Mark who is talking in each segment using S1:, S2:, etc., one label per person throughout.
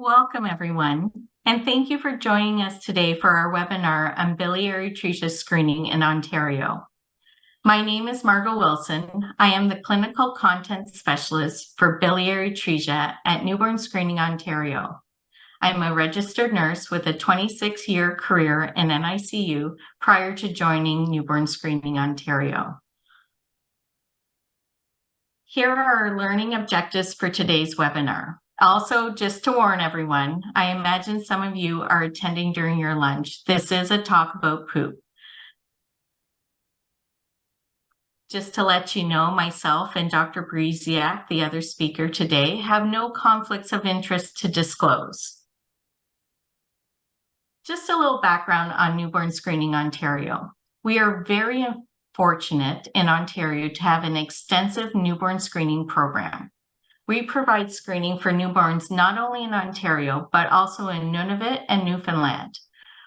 S1: Welcome, everyone, and thank you for joining us today for our webinar on biliary atresia screening in Ontario. My name is Margot Wilson. I am the Clinical Content Specialist for Biliary Atresia at Newborn Screening Ontario. I'm a registered nurse with a 26-year career in NICU prior to joining Newborn Screening Ontario. Here are our learning objectives for today's webinar. Also, just to warn everyone, I imagine some of you are attending during your lunch. This is a talk about poop. Just to let you know, myself and Dr. Brisiak, the other speaker today, have no conflicts of interest to disclose. Just a little background on Newborn Screening Ontario. We are very fortunate in Ontario to have an extensive newborn screening program. We provide screening for newborns not only in Ontario, but also in Nunavut and Newfoundland.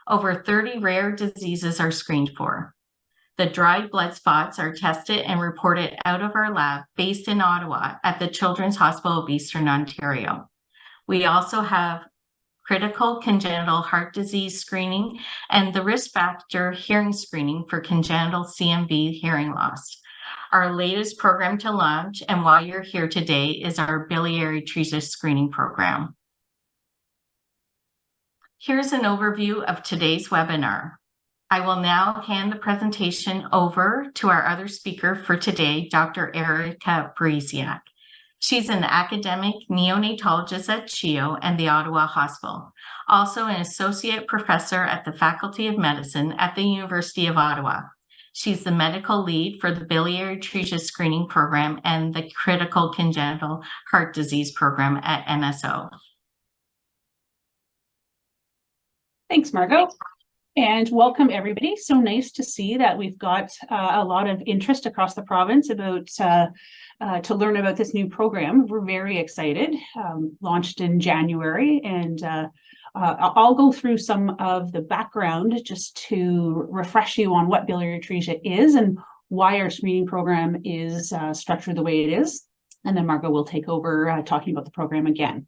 S1: Over 30 rare diseases are screened for. The dried blood spots are tested and reported out of our lab based in Ottawa at the Children's Hospital of Eastern Ontario. We also have critical congenital heart disease screening and the risk factor hearing screening for congenital CMV hearing loss. Our latest program to launch, and why you're here today, is our biliary atresia screening program. Here's an overview of today's webinar. I will now hand the presentation over to our other speaker for today, Dr. Erica Brisiak. She's an academic neonatologist at CHEO and the Ottawa Hospital, also an associate professor at the Faculty of Medicine at the University of Ottawa. She's the medical lead for the biliary atresia screening program and the critical congenital heart disease program at NSO.
S2: Thanks, Margot. And welcome, everybody. So nice to see that we've got a lot of interest across the province about to learn about this new program. We're very excited. Launched in January, and I'll go through some of the background just to refresh you on what biliary atresia is and why our screening program is structured the way it is. And then Margot will take over talking about the program again.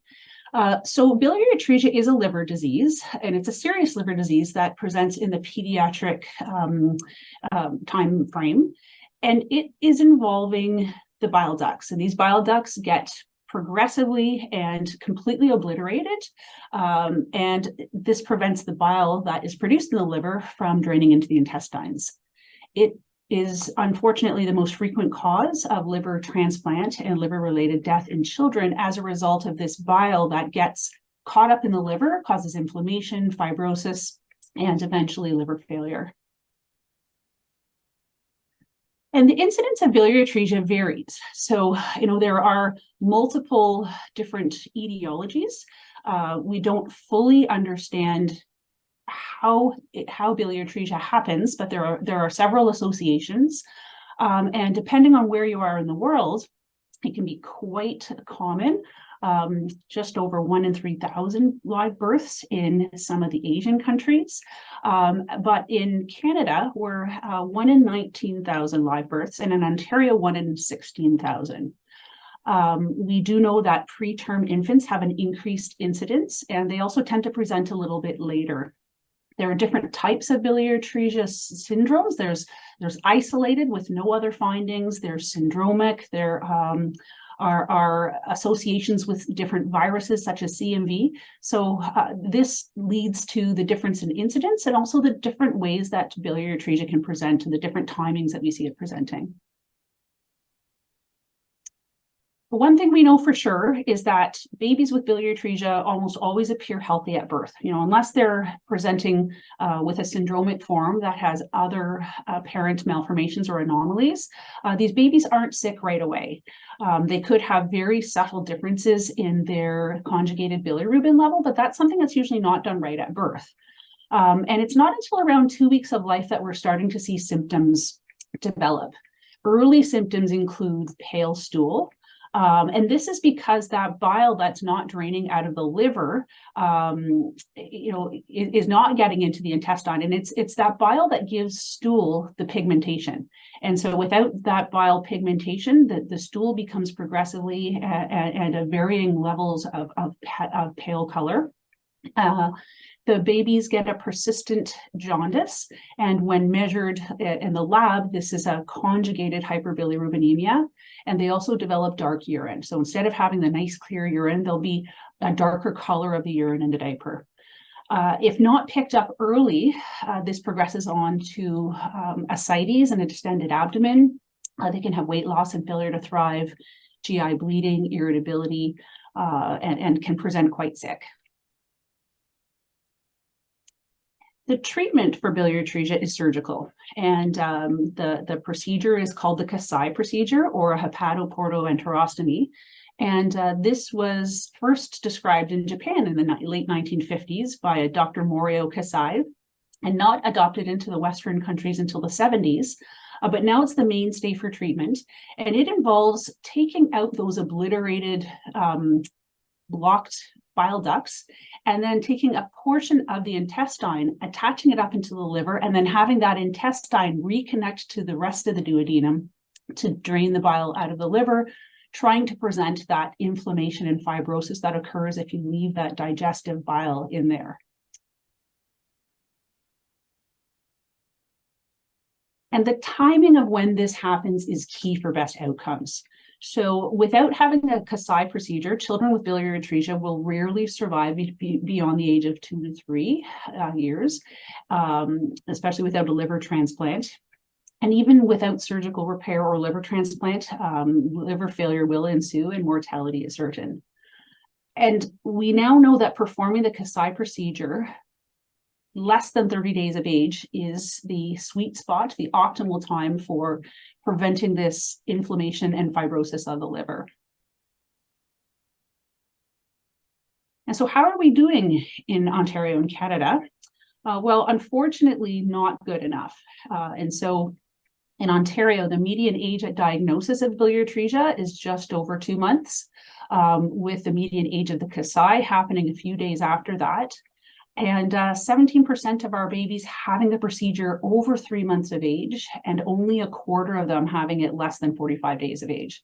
S2: So biliary atresia is a liver disease, and it's a serious liver disease that presents in the pediatric time frame, and it is involving the bile ducts, and these bile ducts get progressively and completely obliterated, and this prevents the bile that is produced in the liver from draining into the intestines. It is unfortunately the most frequent cause of liver transplant and liver-related death in children as a result of this bile that gets caught up in the liver, causes inflammation, fibrosis, and eventually liver failure. And the incidence of biliary atresia varies. So, there are multiple different etiologies. We don't fully understand how biliary atresia happens, but there are several associations, and depending on where you are in the world, it can be quite common. Just over 1 in 3,000 live births in some of the Asian countries, but in Canada we're 1 in 19,000 live births, and in Ontario 1 in 16,000. We do know that preterm infants have an increased incidence, and they also tend to present a little bit later. There are different types of biliary atresia syndromes. There's isolated with no other findings. There's syndromic. There are associations with different viruses such as CMV. So this leads to the difference in incidence and also the different ways that biliary atresia can present and the different timings that we see it presenting. But one thing we know for sure is that babies with biliary atresia almost always appear healthy at birth, unless they're presenting with a syndromic form that has other apparent malformations or anomalies. These babies aren't sick right away. They could have very subtle differences in their conjugated bilirubin level, but that's something that's usually not done right at birth. And it's not until around 2 weeks of life that we're starting to see symptoms develop. Early symptoms include pale stool, And this is because that bile that's not draining out of the liver, is not getting into the intestine. And it's that bile that gives stool the pigmentation. And so without that bile pigmentation, the stool becomes progressively and at varying levels of pale color. The babies get a persistent jaundice, and when measured in the lab, this is a conjugated hyperbilirubinemia, and they also develop dark urine. So instead of having the nice clear urine, there'll be a darker color of the urine in the diaper. If not picked up early, this progresses on to ascites and a distended abdomen. They can have weight loss and failure to thrive, GI bleeding, irritability, and can present quite sick. The treatment for biliary atresia is surgical, and the procedure is called the Kasai procedure, or a hepatoportoenterostomy. And this was first described in Japan in the late 1950s by a Dr. Morio Kasai, and not adopted into the Western countries until the 70s. But now it's the mainstay for treatment, and it involves taking out those obliterated, blocked bile ducts, and then taking a portion of the intestine, attaching it up into the liver, and then having that intestine reconnect to the rest of the duodenum to drain the bile out of the liver, trying to prevent that inflammation and fibrosis that occurs if you leave that digestive bile in there. And the timing of when this happens is key for best outcomes. So without having a Kasai procedure, children with biliary atresia will rarely survive beyond the age of 2 to 3 years, especially without a liver transplant. And even without surgical repair or liver transplant, liver failure will ensue and mortality is certain. And we now know that performing the Kasai procedure less than 30 days of age is the sweet spot, the optimal time for preventing this inflammation and fibrosis of the liver. And so how are we doing in Ontario and Canada? Well, unfortunately, not good enough. And so in Ontario, the median age at diagnosis of biliary atresia is just over 2 months, with the median age of the Kasai happening a few days after that. And 17% of our babies having the procedure over 3 months of age, and only a quarter of them having it less than 45 days of age.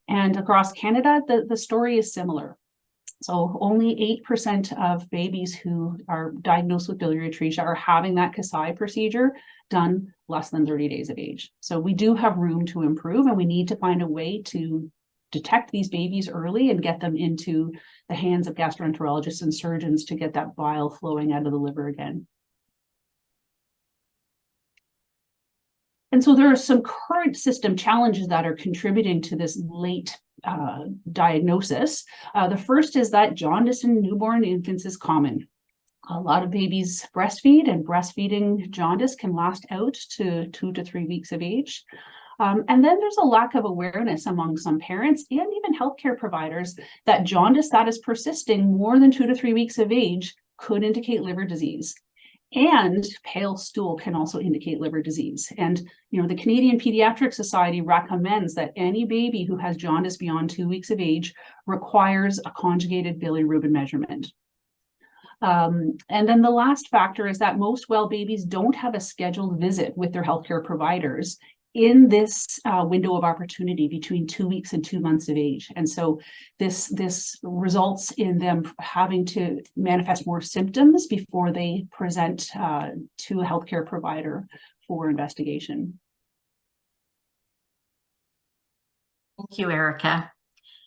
S2: And across Canada, the story is similar. So only 8% of babies who are diagnosed with biliary atresia are having that Kasai procedure done less than 30 days of age. So we do have room to improve, and we need to find a way to detect these babies early and get them into the hands of gastroenterologists and surgeons to get that bile flowing out of the liver again. And so there are some current system challenges that are contributing to this late diagnosis. The first is that jaundice in newborn infants is common. A lot of babies breastfeed, and breastfeeding jaundice can last out to 2 to 3 weeks of age. And then there's a lack of awareness among some parents and even healthcare providers that jaundice that is persisting more than 2 to 3 weeks of age could indicate liver disease. And pale stool can also indicate liver disease. And, the Canadian Pediatric Society recommends that any baby who has jaundice beyond 2 weeks of age requires a conjugated bilirubin measurement. And then the last factor is that most well babies don't have a scheduled visit with their healthcare providers in this window of opportunity between 2 weeks and 2 months of age. And so this results in them having to manifest more symptoms before they present to a healthcare provider for investigation.
S1: Thank you, Erica.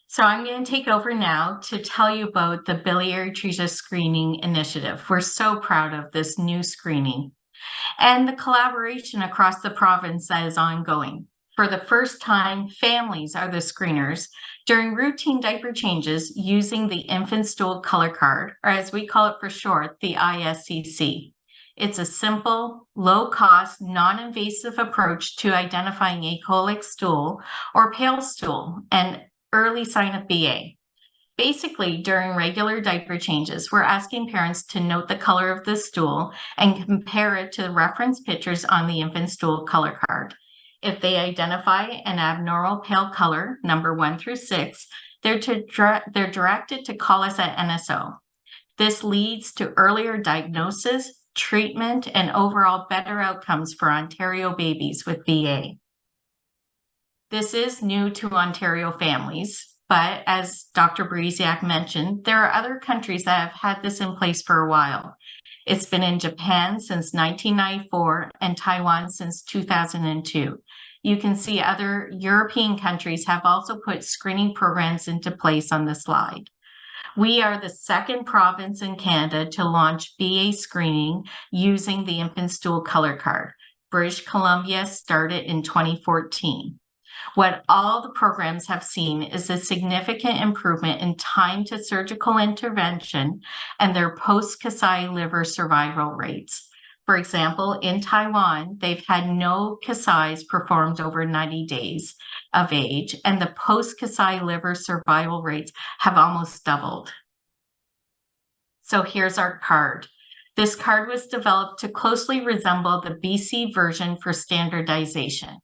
S1: So I'm going to take over now to tell you about the Biliary Atresia Screening Initiative. We're so proud of this new screening and the collaboration across the province that is ongoing. For the first time, families are the screeners during routine diaper changes using the infant stool color card, or as we call it for short, the ISCC. It's a simple, low-cost, non-invasive approach to identifying acolic stool or pale stool, an early sign of BA. Basically, during regular diaper changes, we're asking parents to note the color of the stool and compare it to the reference pictures on the infant stool color card. If they identify an abnormal pale color, number 1 through 6, they're directed to call us at NSO. This leads to earlier diagnosis, treatment, and overall better outcomes for Ontario babies with BA. This is new to Ontario families, but as Dr. Biliary mentioned, there are other countries that have had this in place for a while. It's been in Japan since 1994 and Taiwan since 2002. You can see other European countries have also put screening programs into place on the slide. We are the second province in Canada to launch BA screening using the infant stool color card. British Columbia started in 2014. What all the programs have seen is a significant improvement in time to surgical intervention and their post-Kasai liver survival rates. For example, in Taiwan, they've had no Kasais performed over 90 days of age, and the post-Kasai liver survival rates have almost doubled. So here's our card. This card was developed to closely resemble the BC version for standardization.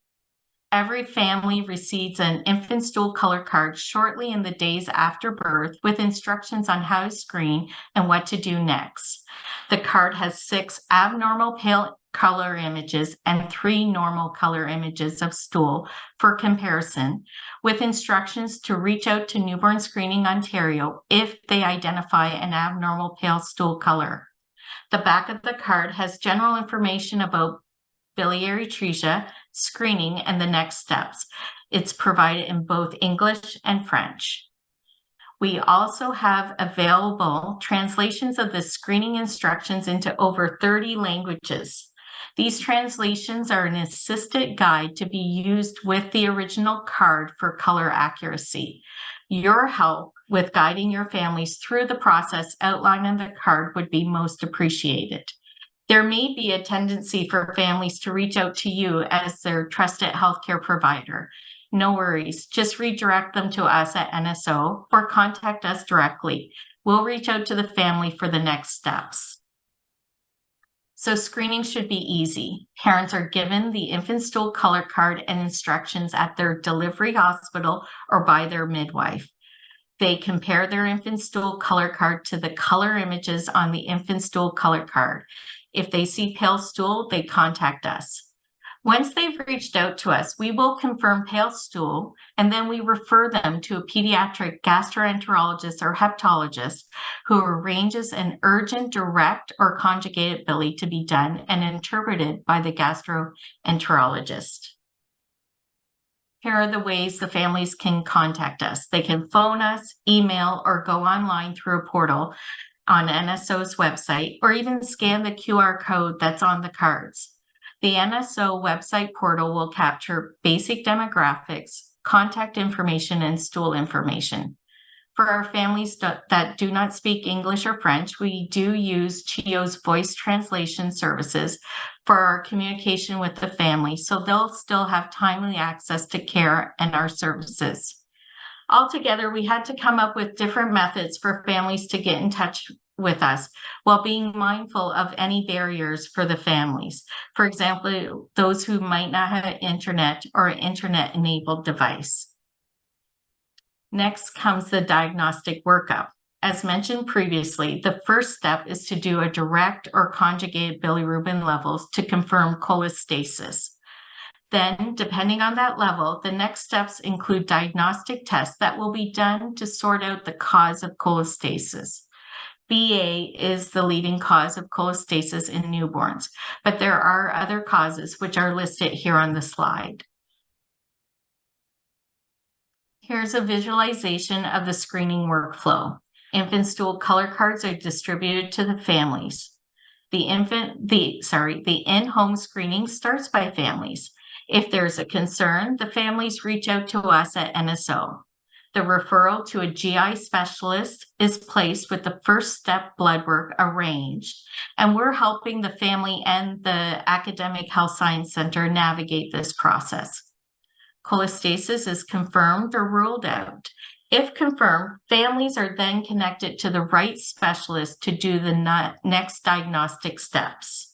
S1: Every family receives an infant stool color card shortly in the days after birth with instructions on how to screen and what to do next. The card has 6 abnormal pale color images and 3 normal color images of stool for comparison, with instructions to reach out to Newborn Screening Ontario if they identify an abnormal pale stool color. The back of the card has general information about biliary atresia, screening, and the next steps. It's provided in both English and French. We also have available translations of the screening instructions into over 30 languages. These translations are an assisted guide to be used with the original card for color accuracy. Your help with guiding your families through the process outlined in the card would be most appreciated. There may be a tendency for families to reach out to you as their trusted healthcare provider. No worries, just redirect them to us at NSO or contact us directly. We'll reach out to the family for the next steps. So screening should be easy. Parents are given the infant stool color card and instructions at their delivery hospital or by their midwife. They compare their infant stool color card to the color images on the infant stool color card. If they see pale stool, they contact us. Once they've reached out to us, we will confirm pale stool, and then we refer them to a pediatric gastroenterologist or hepatologist who arranges an urgent direct or conjugated bili to be done and interpreted by the gastroenterologist. Here are the ways the families can contact us. They can phone us, email, or go online through a portal on NSO's website, or even scan the QR code that's on the cards. The NSO website portal will capture basic demographics, contact information, and stool information. For our families that do not speak English or French, we do use CHIO's voice translation services for our communication with the family, so they'll still have timely access to care and our services. Altogether, we had to come up with different methods for families to get in touch with us while being mindful of any barriers for the families. For example, those who might not have an internet or an internet-enabled device. Next comes the diagnostic workup. As mentioned previously, the first step is to do a direct or conjugated bilirubin levels to confirm cholestasis. Then, depending on that level, the next steps include diagnostic tests that will be done to sort out the cause of cholestasis. BA is the leading cause of cholestasis in newborns, but there are other causes which are listed here on the slide. Here's a visualization of the screening workflow. Infant stool color cards are distributed to the families. The in-home screening starts by families. If there's a concern, the families reach out to us at NSO. The referral to a GI specialist is placed with the first step blood work arranged, and we're helping the family and the Academic Health Science Center navigate this process. Cholestasis is confirmed or ruled out. If confirmed, families are then connected to the right specialist to do the next diagnostic steps.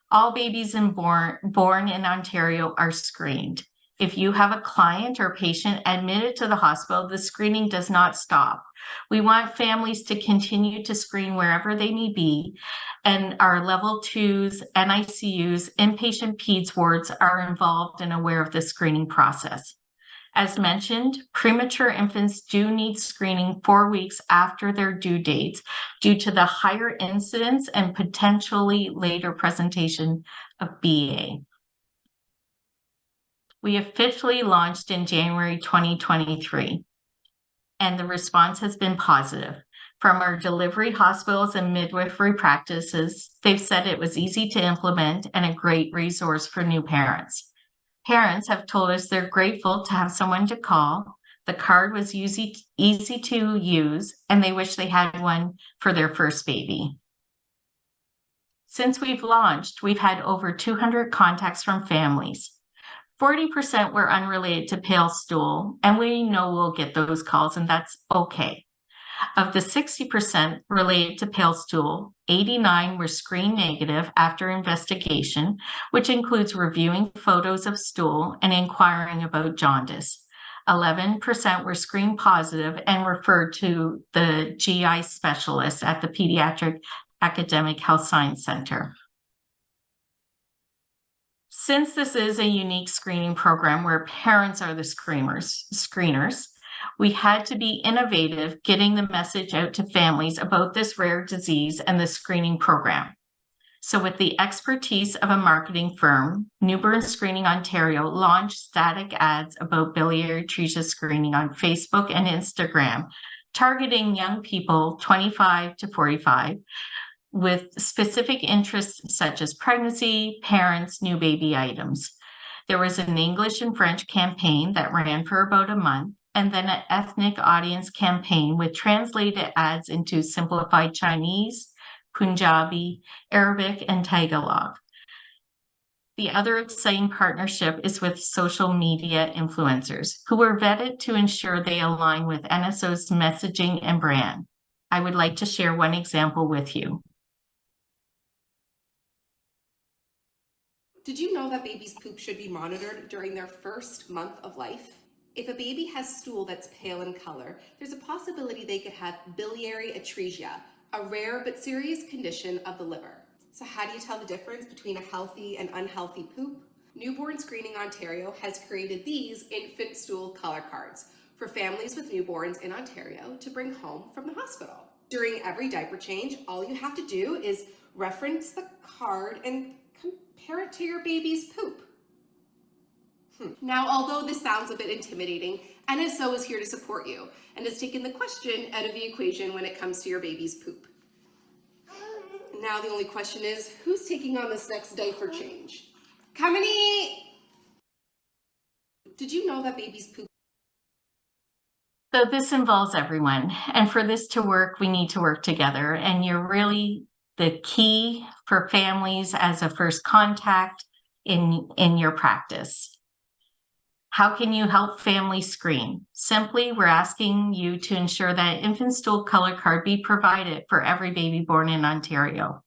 S1: All babies born in Ontario are screened. If you have a client or patient admitted to the hospital, the screening does not stop. We want families to continue to screen wherever they may be, and our level 2s, NICUs, inpatient peds wards are involved and aware of the screening process. As mentioned, premature infants do need screening 4 weeks after their due dates due to the higher incidence and potentially later presentation of BA. We officially launched in January 2023, and the response has been positive. From our delivery hospitals and midwifery practices, they've said it was easy to implement and a great resource for new parents. Parents have told us they're grateful to have someone to call. The card was easy to use, and they wish they had one for their first baby. Since we've launched, we've had over 200 contacts from families. 40% were unrelated to pale stool, and we know we'll get those calls, and that's okay. Of the 60% related to pale stool, 89 were screen negative after investigation, which includes reviewing photos of stool and inquiring about jaundice. 11% were screen positive and referred to the GI specialist at the Pediatric Academic Health Science Center. Since this is a unique screening program where parents are the screeners, we had to be innovative getting the message out to families about this rare disease and the screening program. So with the expertise of a marketing firm, Newborn Screening Ontario launched static ads about biliary atresia screening on Facebook and Instagram, targeting young people 25 to 45 with specific interests such as pregnancy, parents, new baby items. There was an English and French campaign that ran for about a month, and then an ethnic audience campaign with translated ads into simplified Chinese, Punjabi, Arabic, and Tagalog. The other exciting partnership is with social media influencers who were vetted to ensure they align with NSO's messaging and brand. I would like to share one example with you.
S3: Did you know that baby's poop should be monitored during their first month of life? If a baby has stool that's pale in color, there's a possibility they could have biliary atresia, a rare but serious condition of the liver. So how do you tell the difference between a healthy and unhealthy poop? Newborn Screening Ontario has created these infant stool color cards for families with newborns in Ontario to bring home from the hospital. During every diaper change, all you have to do is reference the card and compare it to your baby's poop. Now, although this sounds a bit intimidating, NSO is here to support you and has taken the question out of the equation when it comes to your baby's poop. Now the only question is, who's taking on this next diaper change? Come and eat! Did you know that baby's poop?
S1: So this involves everyone, and for this to work, we need to work together, and you're really the key for families as a first contact in your practice. How can you help families screen? Simply, we're asking you to ensure that infant stool color card be provided for every baby born in Ontario.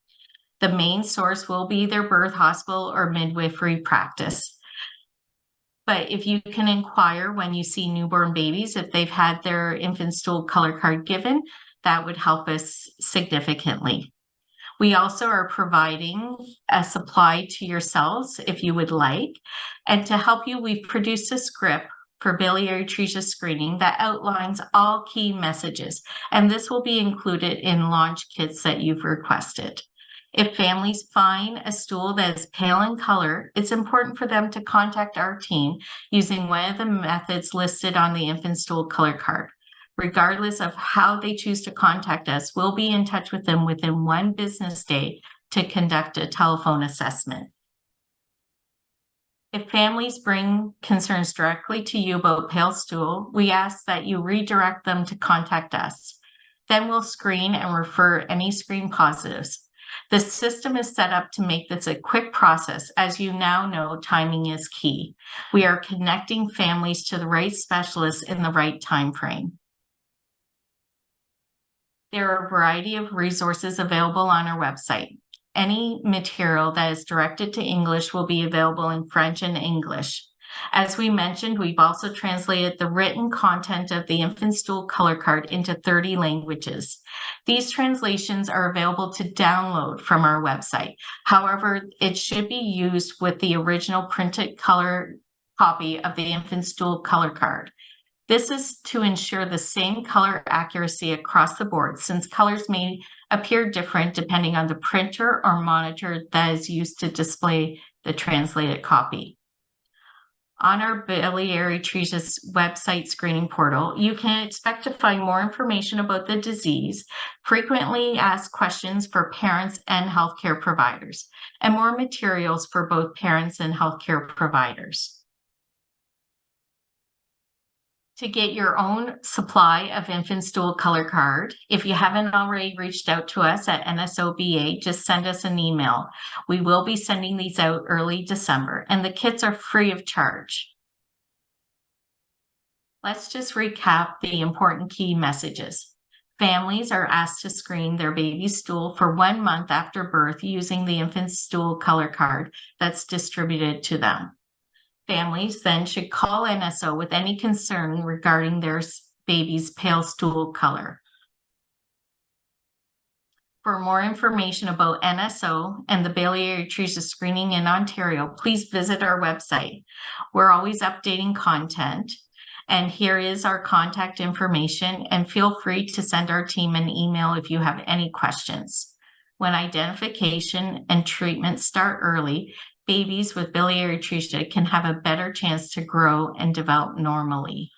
S1: The main source will be their birth hospital or midwifery practice. But if you can inquire when you see newborn babies, if they've had their infant stool color card given, that would help us significantly. We also are providing a supply to yourselves if you would like. And to help you, we've produced a script for biliary atresia screening that outlines all key messages. And this will be included in launch kits that you've requested. If families find a stool that is pale in color, it's important for them to contact our team using one of the methods listed on the infant stool color card. Regardless of how they choose to contact us, we'll be in touch with them within 1 business day to conduct a telephone assessment. If families bring concerns directly to you about pale stool, we ask that you redirect them to contact us. Then we'll screen and refer any screen positives. The system is set up to make this a quick process. As you now know, timing is key. We are connecting families to the right specialists in the right time frame. There are a variety of resources available on our website. Any material that is directed to English will be available in French and English. As we mentioned, we've also translated the written content of the infant stool color card into 30 languages. These translations are available to download from our website. However, it should be used with the original printed color copy of the infant stool color card. This is to ensure the same color accuracy across the board, since colors may appear different depending on the printer or monitor that is used to display the translated copy. On our Biliary Atresia website screening portal, you can expect to find more information about the disease, frequently asked questions for parents and healthcare providers, and more materials for both parents and healthcare providers. To get your own supply of infant stool color card, if you haven't already reached out to us at NSOBA, just send us an email. We will be sending these out early December, and the kits are free of charge. Let's just recap the important key messages. Families are asked to screen their baby's stool for 1 month after birth using the infant stool color card that's distributed to them. Families then should call NSO with any concern regarding their baby's pale stool color. For more information about NSO and the Biliary Atresia screening in Ontario, please visit our website. We're always updating content, and here is our contact information, and feel free to send our team an email if you have any questions. When identification and treatment start early, babies with biliary atresia can have a better chance to grow and develop normally.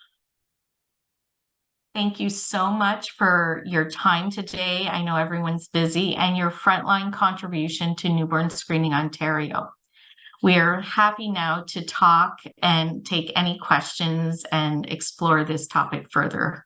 S1: Thank you so much for your time today. I know everyone's busy, and your frontline contribution to Newborn Screening Ontario. We are happy now to talk and take any questions and explore this topic further.